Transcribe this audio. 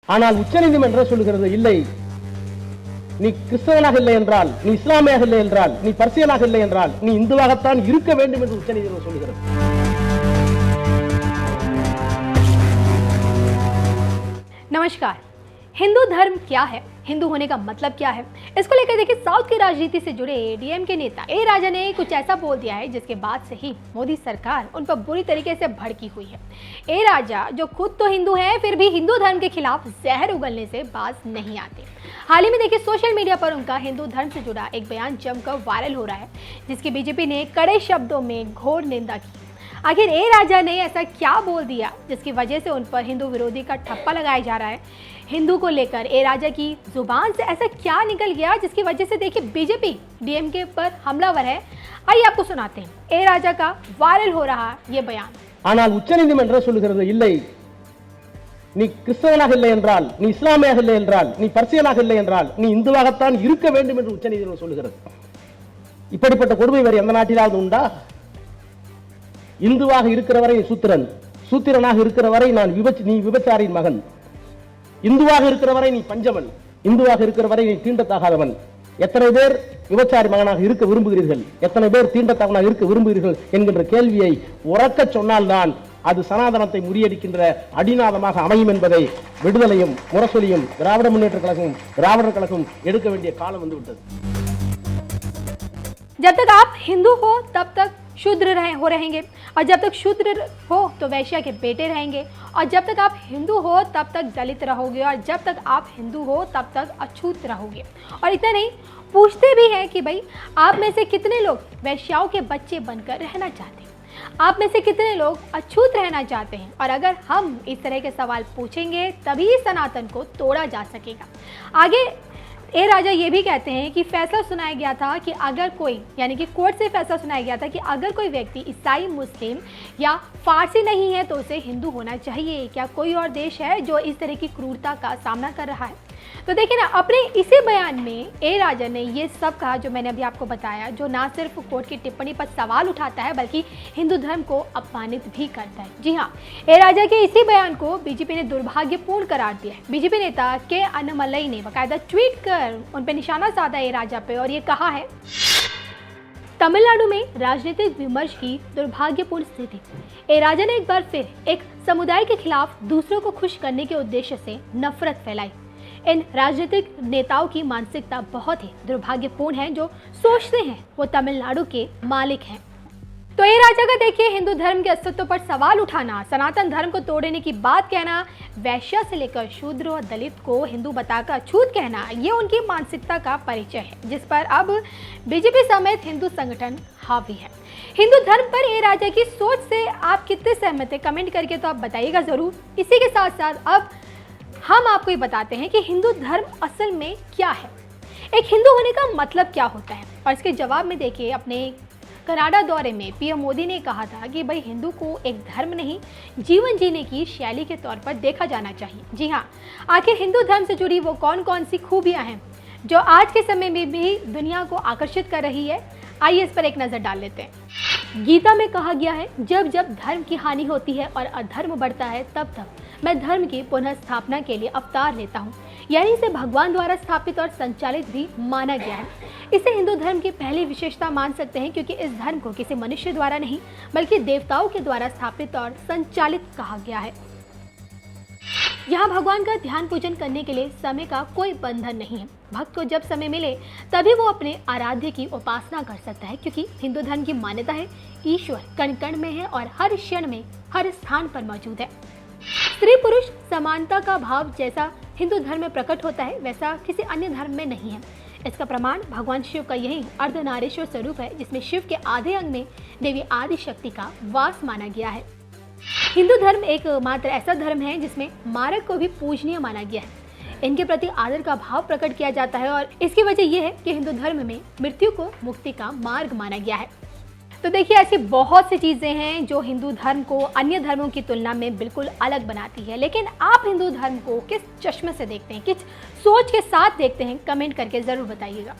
ஆனால் உச்சநீதிமன்றம் சொல்லுகிறது இல்லை, நீ கிறிஸ்தவனாக இல்லை என்றால், நீ இஸ்லாமியாக இல்லை என்றால், நீ பர்சியனாக இல்லை என்றால், நீ இந்துவாகத்தான் இருக்க வேண்டும் என்று உச்சநீதிமன்றம் சொல்லுகிறது. नमस्कार। हिंदू धर्म क्या है, हिंदू होने का मतलब क्या है, इसको लेकर देखिए साउथ की राजनीति से जुड़े डीएम के नेता ए राजा ने कुछ ऐसा बोल दिया है जिसके बाद से ही मोदी सरकार उन पर बुरी तरीके से भड़की हुई है। ए राजा जो खुद तो हिंदू हैं, फिर भी हिंदू धर्म के खिलाफ जहर उगलने से बाज नहीं आते। हाल ही में देखिए सोशल मीडिया पर उनका हिंदू धर्म से जुड़ा एक बयान जमकर वायरल हो रहा है, जिसकी बीजेपी ने कड़े शब्दों में घोर निंदा की। आखिर ए राजा ने ऐसा क्या बोल दिया जिसकी वजह से उन पर हिंदू विरोधी का ठप्पा लगाया जा रहा है। हिंदू को लेकर ए राजा की जुबान से ऐसा क्या निकल गया जिसकी वजह से देखिए बीजेपी डीएमके पर हमलावर है। आइए आपको सुनाते हैं ए राजा का वायरल हो रहा ये बयान। ஆனால் உச்சநீதிமன்றம் சொல்லுகிறது இல்லை, நீ கிறிஸ்தவனாக இல்லை என்றால், நீ இஸ்லாமியாக இல்லை என்றால், நீ பர்சியனாக இல்லை என்றால், நீ இந்துவாகத்தான் இருக்க வேண்டும் என்று உச்சநீதிமன்றம் சொல்லுகிறது. இப்படிப்பட்ட கொடுமை வேறு எந்த நாட்டிலாவது உண்டா? இந்துவாக இருக்கிற வரை சூத்திரன், சூத்திரனாக இருக்கிற வரை நீ விபச்சாரியின் மகன், இந்துவாக இருக்கிற வரை நீ பஞ்சமன், இந்துவாக இருக்கிற வரை நீ தீண்டத்தகாதவன். எத்தனை பேர் விபச்சாரி மகனாக இருக்க விரும்புகிறீர்கள், எத்தனை பேர் தீண்டத்தகவனாக இருக்க விரும்புகிறீர்கள் என்கின்ற கேள்வியை உறக்க சொன்னால்தான் அது சனாதனத்தை முறியடிக்கின்ற அடிநாதமாக அமையும் என்பதை விடுதலையும் முரசொலியும் திராவிட முன்னேற்ற கழகமும் திராவிடர் கழகமும் எடுக்க வேண்டிய காலம் வந்து விட்டது. जब तक आप हिंदू हो तब तक शूद्र रहेंगे, और जब तक शूद्र हो तो वैश्या के बेटे रहेंगे, और जब तक आप हिंदू हो तब तक दलित रहोगे, और जब तक आप हिंदू हो तब तक अछूत रहोगे। और इतना नहीं, पूछते भी हैं कि भाई आप में से कितने लोग वैश्याओं के बच्चे बनकर रहना चाहते हैं, आप में से कितने लोग अछूत रहना चाहते हैं। और अगर हम इस तरह के सवाल पूछेंगे तभी सनातन को तोड़ा जा सकेगा। आगे ए राजा ये भी कहते हैं कि फैसला सुनाया गया था कि अगर कोई, यानी कि कोर्ट से फैसला सुनाया गया था कि अगर कोई व्यक्ति ईसाई, मुस्लिम या फारसी नहीं है तो उसे हिंदू होना चाहिए। क्या कोई और देश है जो इस तरह की क्रूरता का सामना कर रहा है? तो देखिए ना, अपने इसी बयान में ए राजा ने ये सब कहा जो मैंने अभी आपको बताया, जो ना सिर्फ कोर्ट की टिप्पणी पर सवाल उठाता है बल्कि हिंदू धर्म को अपमानित भी करता है। जी हाँ, ए राजा के इसी बयान को बीजेपी ने दुर्भाग्यपूर्ण करार दिया है। बीजेपी नेता के अन्नमलई ने बाकायदा ट्वीट कर उन पर निशाना साधा ए राजा पे और ये कहा है, तमिलनाडु में राजनीतिक विमर्श की दुर्भाग्यपूर्ण स्थिति। ए राजा ने एक बार फिर एक समुदाय के खिलाफ दूसरों को खुश करने के उद्देश्य से नफरत फैलाई। इन राजनीतिक नेताओं की मानसिकता बहुत ही दुर्भाग्यपूर्ण है, जो सोचते हैं वो तमिलनाडु के मालिक हैं। तो ए राजा का देखिए हिंदू धर्म के अस्तित्व पर सवाल उठाना, सनातन धर्म को तोड़ने की बात कहना, वैश्या से लेकर शूद्र और दलित को हिंदू बताकर अछूत कहना, ये उनकी मानसिकता का परिचय है जिस पर अब बीजेपी समेत हिंदू संगठन हावी है। हिंदू धर्म पर ए राजा की सोच से आप कितने सहमत हैं, कमेंट करके तो आप बताइएगा जरूर। इसी के साथ साथ अब हम आपको ये बताते हैं कि हिंदू धर्म असल में क्या है, एक हिंदू होने का मतलब क्या होता है। और इसके जवाब में देखिए, अपने कनाडा दौरे में पीएम मोदी ने कहा था कि भाई हिंदू को एक धर्म नहीं, जीवन जीने की शैली के तौर पर देखा जाना चाहिए। जी हाँ, आखिर हिंदू धर्म से जुड़ी वो कौन कौन सी खूबियां हैं जो आज के समय में भी दुनिया को आकर्षित कर रही है, आइए इस पर एक नजर डाल लेते हैं। गीता में कहा गया है, जब जब धर्म की हानि होती है और अधर्म बढ़ता है तब तब मैं धर्म की पुनः स्थापना के लिए अवतार लेता हूँ। यानी इसे भगवान द्वारा स्थापित और संचालित भी माना गया है। इसे हिंदू धर्म की पहली विशेषता मान सकते हैं, क्योंकि इस धर्म को किसी मनुष्य द्वारा नहीं बल्कि देवताओं के द्वारा स्थापित और संचालित कहा गया है। यहाँ भगवान का ध्यान पूजन करने के लिए समय का कोई बंधन नहीं है। भक्त को जब समय मिले तभी वो अपने आराध्य की उपासना कर सकता है, क्योंकि हिंदू धर्म की मान्यता है ईश्वर कण कण में है और हर क्षण में हर स्थान पर मौजूद है। स्त्री पुरुष समानता का भाव जैसा हिंदू धर्म में प्रकट होता है वैसा किसी अन्य धर्म में नहीं है। इसका प्रमाण भगवान शिव का यही अर्धनारीश्वर स्वरूप है, जिसमें शिव के आधे अंग में देवी आदि शक्ति का वास माना गया है। हिंदू धर्म एक मात्र ऐसा धर्म है जिसमें मारक को भी पूजनीय माना गया है। इनके प्रति आदर का भाव प्रकट किया जाता है और इसकी वजह यह है कि हिंदू धर्म में मृत्यु को मुक्ति का मार्ग माना गया है। तो देखिए, ऐसी बहुत सी चीज़ें हैं जो हिंदू धर्म को अन्य धर्मों की तुलना में बिल्कुल अलग बनाती है। लेकिन आप हिंदू धर्म को किस चश्मे से देखते हैं, किस सोच के साथ देखते हैं, कमेंट करके ज़रूर बताइएगा।